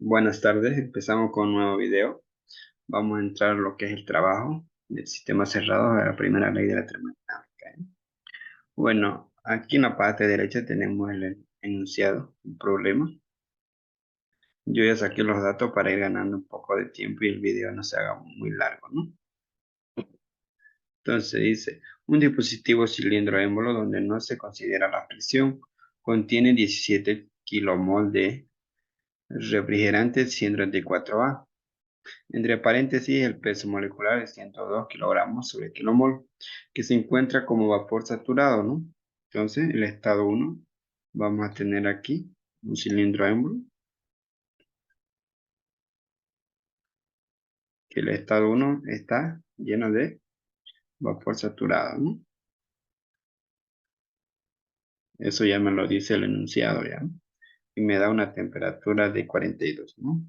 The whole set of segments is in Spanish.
Buenas tardes, empezamos con un nuevo video. Vamos a entrar a lo que es el trabajo del sistema cerrado de la primera ley de la termodinámica. Bueno, aquí en la parte derecha tenemos el enunciado, el problema. Yo ya saqué los datos para ir ganando un poco de tiempo y el video no se haga muy largo, ¿no? Entonces dice, un dispositivo cilindro émbolo donde no se considera la presión contiene 17 kilomol de refrigerante 134A. Entre paréntesis, el peso molecular es 102 kilogramos sobre kilomol, que se encuentra como vapor saturado, ¿no? Entonces, el estado 1, vamos a tener aquí un cilindro émbolo, que el estado 1 está lleno de vapor saturado, ¿no? Eso ya me lo dice el enunciado, ¿ya? Y me da una temperatura de 42, ¿no?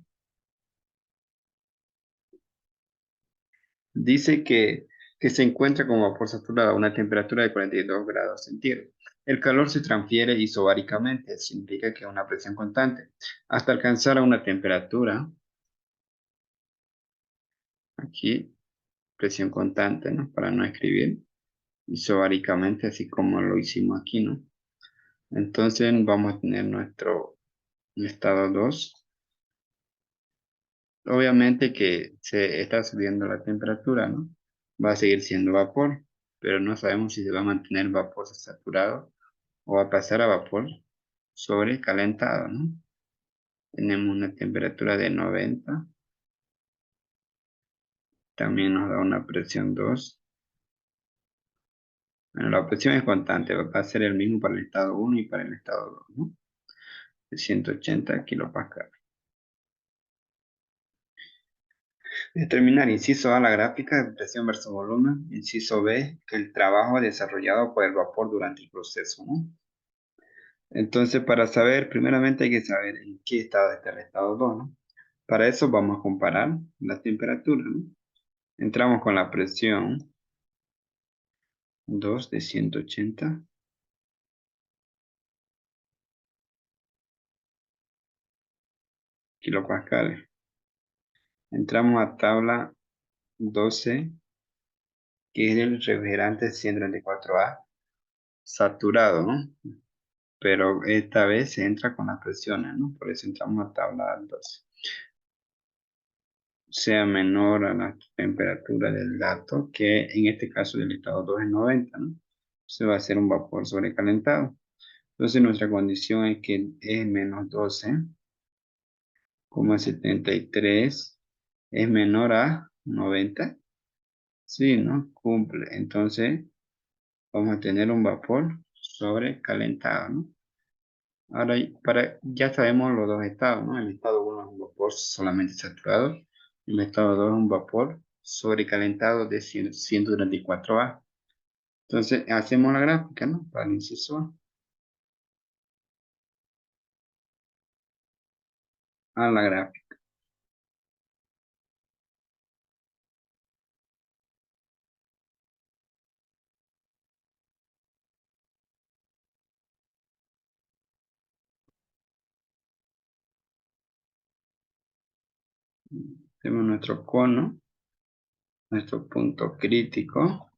Dice que se encuentra como vapor saturado a una temperatura de 42 grados centígrados. El calor se transfiere isobáricamente, significa que es una presión constante, hasta alcanzar a una temperatura, aquí, presión constante, ¿no? Para no escribir isobáricamente, así como lo hicimos aquí, ¿no? Entonces vamos a tener nuestro estado 2. Obviamente que se está subiendo la temperatura, ¿no? Va a seguir siendo vapor, pero no sabemos si se va a mantener vapor saturado o va a pasar a vapor sobrecalentado, ¿no? Tenemos una temperatura de 90, también nos da una presión 2. Bueno, la presión es constante, va a ser el mismo para el estado 1 y para el estado 2, ¿no? De 180 kilopascales. Determinar inciso A la gráfica de presión versus volumen, inciso B el trabajo desarrollado por el vapor durante el proceso, ¿no? Entonces, para saber, primeramente hay que saber en qué estado está el estado 2, ¿no? Para eso vamos a comparar la temperatura, ¿no? Entramos con la presión 2 de 180 kilopascales. Entramos a tabla 12, que es el refrigerante 134A saturado, ¿no? Pero esta vez se entra con las presiones, ¿no? Por eso entramos a tabla 12. Sea menor a la temperatura del dato, que en este caso del estado 2 es 90, ¿no? Se va a hacer un vapor sobrecalentado. Entonces nuestra condición es que es menos 12,73 es menor a 90. Sí, ¿no? Cumple. Entonces vamos a tener un vapor sobrecalentado, ¿no? Ahora, ya sabemos los dos estados, ¿no? El estado 1 es un vapor solamente saturado. El estado 2 es un vapor sobrecalentado de 134A. Entonces, hacemos la gráfica, ¿no? Para el inciso A. A la gráfica. Tenemos nuestro cono, nuestro punto crítico.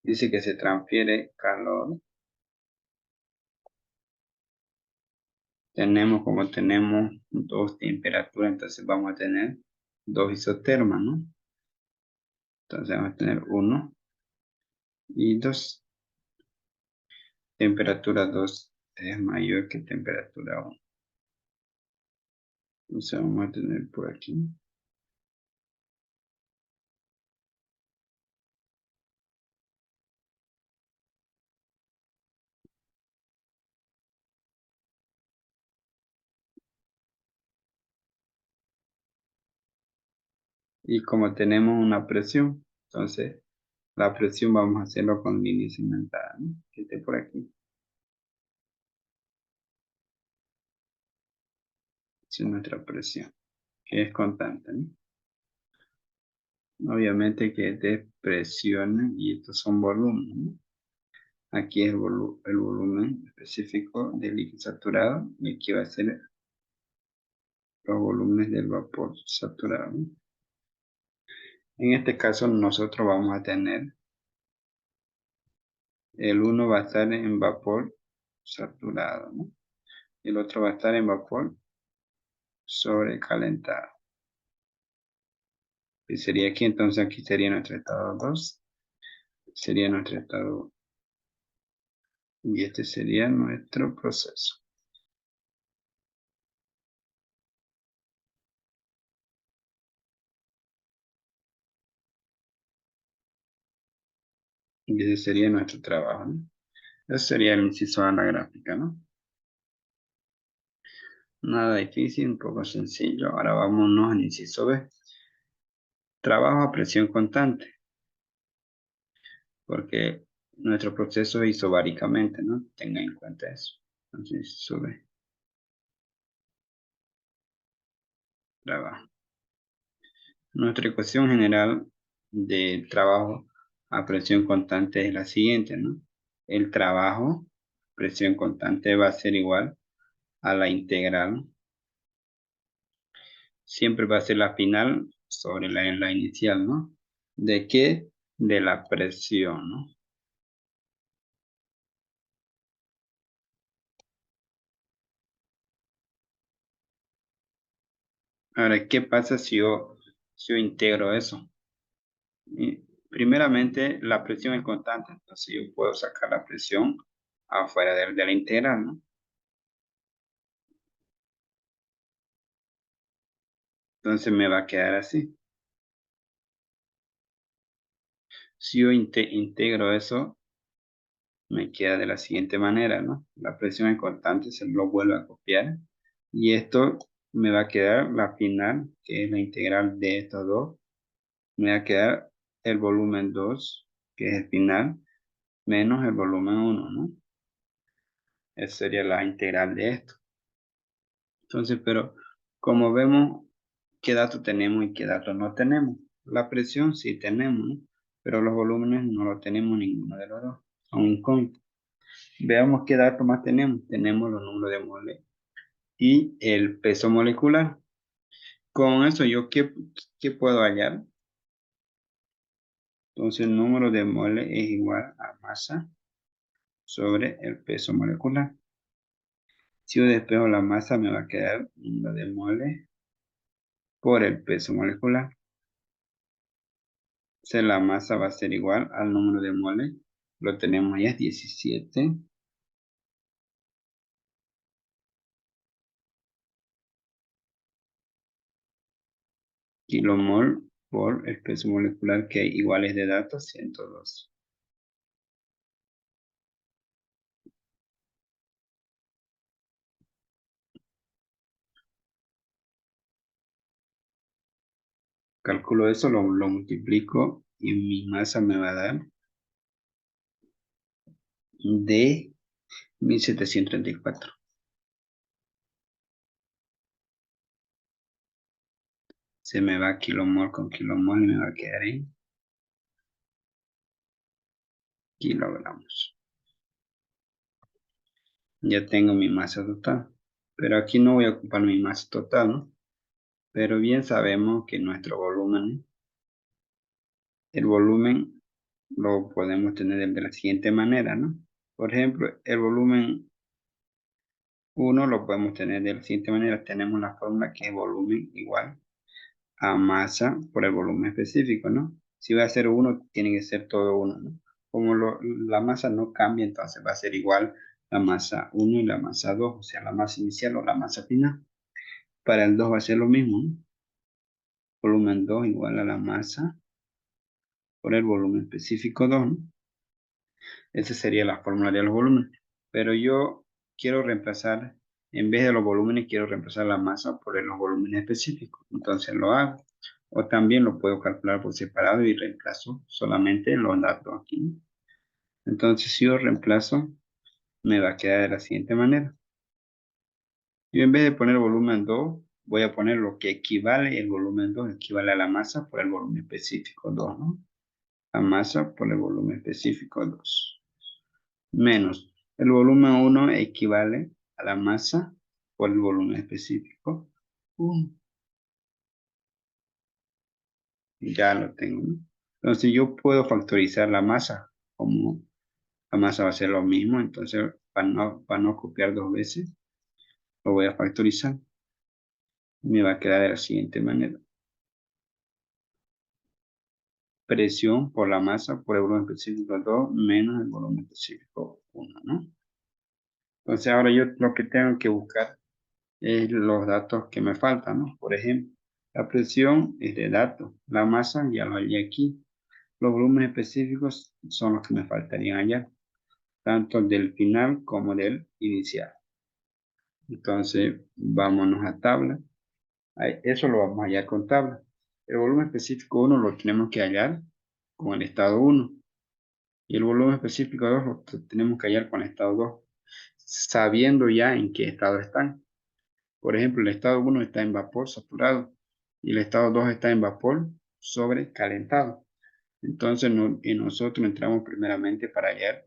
Dice que se transfiere calor. Como tenemos dos temperaturas, entonces vamos a tener dos isotermas, ¿no? Entonces vamos a tener 1 y 2. Temperatura 2 es mayor que temperatura 1. Entonces vamos a tener por aquí. Y como tenemos una presión, entonces la presión vamos a hacerlo con línea segmentada, ¿no? Que esté por aquí. Esa es nuestra presión, que es constante, ¿no? Obviamente que es de presiones y estos son volúmenes, ¿no? Aquí es el volumen específico del líquido saturado y aquí va a ser los volúmenes del vapor saturado. En este caso nosotros vamos a tener el uno va a estar en vapor saturado, ¿no? Y el otro va a estar en vapor sobrecalentado. Y sería aquí, entonces aquí sería nuestro estado 2. Sería nuestro estado y este sería nuestro proceso. Y ese sería nuestro trabajo, ¿no? Ese sería el inciso A en la gráfica, ¿no? Nada difícil, un poco sencillo. Ahora vámonos al inciso B. Trabajo a presión constante, porque nuestro proceso es isobáricamente, ¿no? Tengan en cuenta eso. Entonces, inciso B. Trabajo. Nuestra ecuación general de trabajo a presión constante es la siguiente, ¿no? El trabajo, presión constante, va a ser igual a la integral. Siempre va a ser la final sobre la inicial, ¿no? ¿De qué? De la presión, ¿no? Ahora, ¿qué pasa si yo integro eso? Primeramente, la presión es constante, entonces yo puedo sacar la presión afuera de la integral, ¿no? Entonces me va a quedar así. Si yo integro eso, me queda de la siguiente manera, ¿no? La presión es constante, se lo vuelvo a copiar. Y esto me va a quedar la final, que es la integral de estos dos. Me va a quedar el volumen 2, que es el final, menos el volumen 1, ¿no? Esa sería la integral de esto. Entonces, pero como vemos, ¿qué datos tenemos y qué datos no tenemos? La presión sí tenemos, ¿no? Pero los volúmenes no lo tenemos ninguno de los dos. Son incógnitos. Veamos qué datos más tenemos. Tenemos los números de moles y el peso molecular. Con eso, ¿qué puedo hallar? Entonces, el número de moles es igual a masa sobre el peso molecular. Si yo despejo la masa, me va a quedar número de moles por el peso molecular. Entonces, la masa va a ser igual al número de moles. Lo tenemos ya, es 17 kilomol por el peso molecular, que hay iguales de datos, 102. Calculo eso, lo multiplico y mi masa me va a dar de 1734. Se me va kilomol con kilomol y me va a quedar en kilogramos. Ya tengo mi masa total. Pero aquí no voy a ocupar mi masa total, ¿no? Pero bien sabemos que nuestro volumen, el volumen lo podemos tener de la siguiente manera, ¿no? Por ejemplo, el volumen uno lo podemos tener de la siguiente manera. Tenemos la fórmula que es volumen igual a masa por el volumen específico, ¿no? Si va a ser uno, tiene que ser todo uno, ¿no? Como la masa no cambia, entonces va a ser igual la masa uno y la masa 2, o sea, la masa inicial o la masa final. Para el 2 va a ser lo mismo, ¿no? Volumen 2 igual a la masa por el volumen específico 2, ¿no? Esa sería la fórmula de los volúmenes. Pero yo quiero reemplazar, en vez de los volúmenes, quiero reemplazar la masa por los volúmenes específicos. Entonces lo hago. O también lo puedo calcular por separado y reemplazo solamente los datos aquí. Entonces si yo reemplazo, me va a quedar de la siguiente manera. Yo en vez de poner volumen 2, voy a poner lo que equivale, el volumen 2 equivale a la masa por el volumen específico 2, ¿no? La masa por el volumen específico 2. Menos el volumen 1 equivale a la masa por el volumen específico 1. Ya lo tengo, ¿no? Entonces yo puedo factorizar la masa, como la masa va a ser lo mismo, entonces para no copiar dos veces, lo voy a factorizar. Me va a quedar de la siguiente manera. Presión por la masa por el volumen específico 2 menos el volumen específico 1, ¿no? Entonces ahora yo lo que tengo que buscar es los datos que me faltan, ¿no? Por ejemplo, la presión es de datos, la masa ya lo hallé aquí. Los volúmenes específicos son los que me faltarían allá, tanto del final como del inicial. Entonces, vámonos a tabla. Eso lo vamos a hallar con tabla. El volumen específico 1 lo tenemos que hallar con el estado 1. Y el volumen específico 2 lo tenemos que hallar con el estado 2, sabiendo ya en qué estado están. Por ejemplo, el estado 1 está en vapor saturado y el estado 2 está en vapor sobrecalentado. Entonces, y nosotros entramos primeramente para hallar.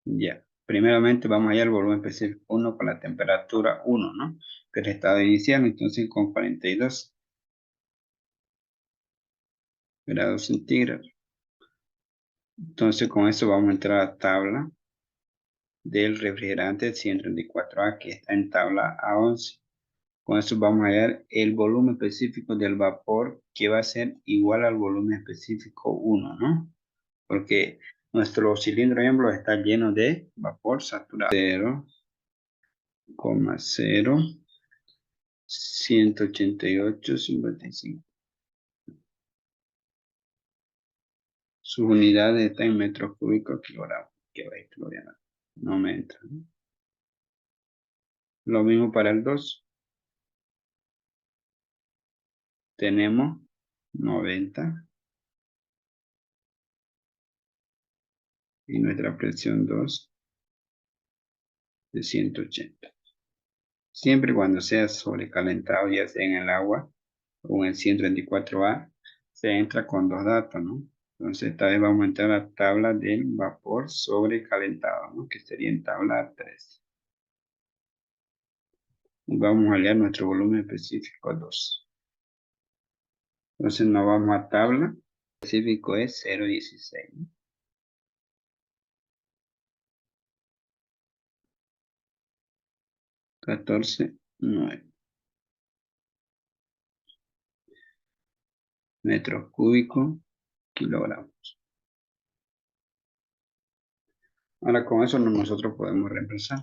Ya, primeramente vamos a hallar el volumen específico 1 con la temperatura 1, ¿no? Que es el estado inicial, entonces con 42 grados centígrados. Entonces con eso vamos a entrar a la tabla del refrigerante 134A que está en tabla A11. Con eso vamos a hallar el volumen específico del vapor que va a ser igual al volumen específico 1, ¿no? Porque nuestro cilindro, por ejemplo, está lleno de vapor saturado. 0,0 188,55. Sus unidades están en metros cúbicos kilogramos. Que va a ir kilogramos. No me entra, ¿no? Lo mismo para el 2. Tenemos 90 y nuestra presión 2 de 180. Siempre y cuando sea sobrecalentado, ya sea en el agua o en el 134A, se entra con dos datos, ¿no? Entonces, esta vez vamos a entrar a la tabla del vapor sobrecalentado, ¿no? Que sería en tabla 3. Y vamos a hallar nuestro volumen específico 2. Entonces, nos vamos a tabla. El específico es 0,16, ¿no? 14,9 metros cúbicos kilogramos. Ahora con eso nosotros podemos reemplazar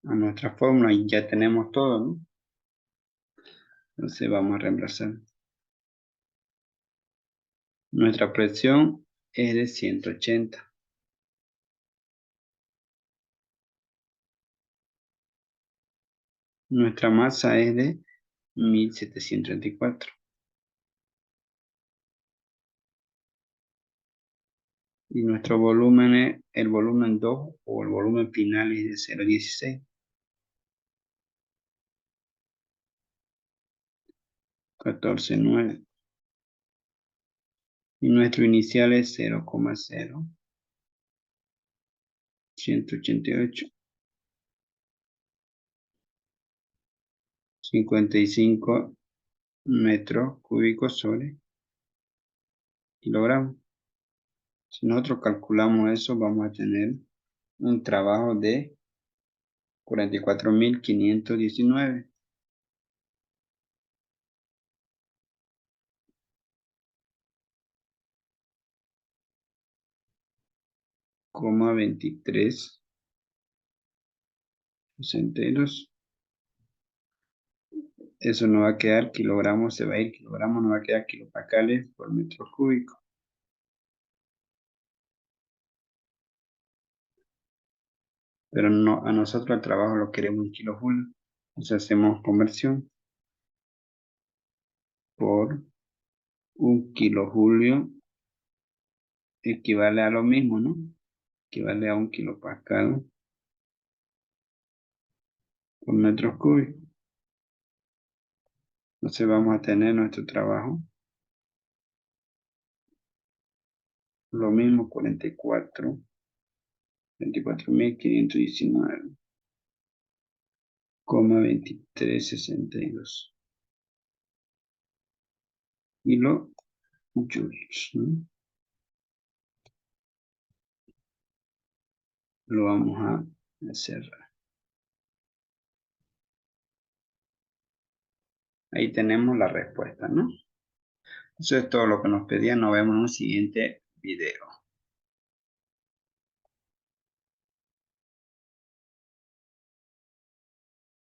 a nuestra fórmula y ya tenemos todo, ¿no? Entonces vamos a reemplazar. Nuestra presión es de 180. Nuestra masa es de 1734. Y nuestro volumen es el volumen 2 o el volumen final es de 0,16. 14,9. Y nuestro inicial es 0,0188. 55 metros cúbicos sobre kilogramos. Si nosotros calculamos eso, vamos a tener un trabajo de 44.519. Coma 23,62. Eso no va a quedar kilogramos, se va a ir kilogramos, no va a quedar kilopascales por metro cúbico. Pero no, a nosotros el trabajo lo queremos en kilojulios. Entonces hacemos conversión por un kilojulio equivale a lo mismo, ¿no? Equivale a un kilopascal por metros cúbicos. Entonces vamos a tener nuestro trabajo lo mismo 44.519,2362 kilojoules, ¿no? Lo vamos a cerrar. Ahí tenemos la respuesta, ¿no? Eso es todo lo que nos pedían. Nos vemos en un siguiente video.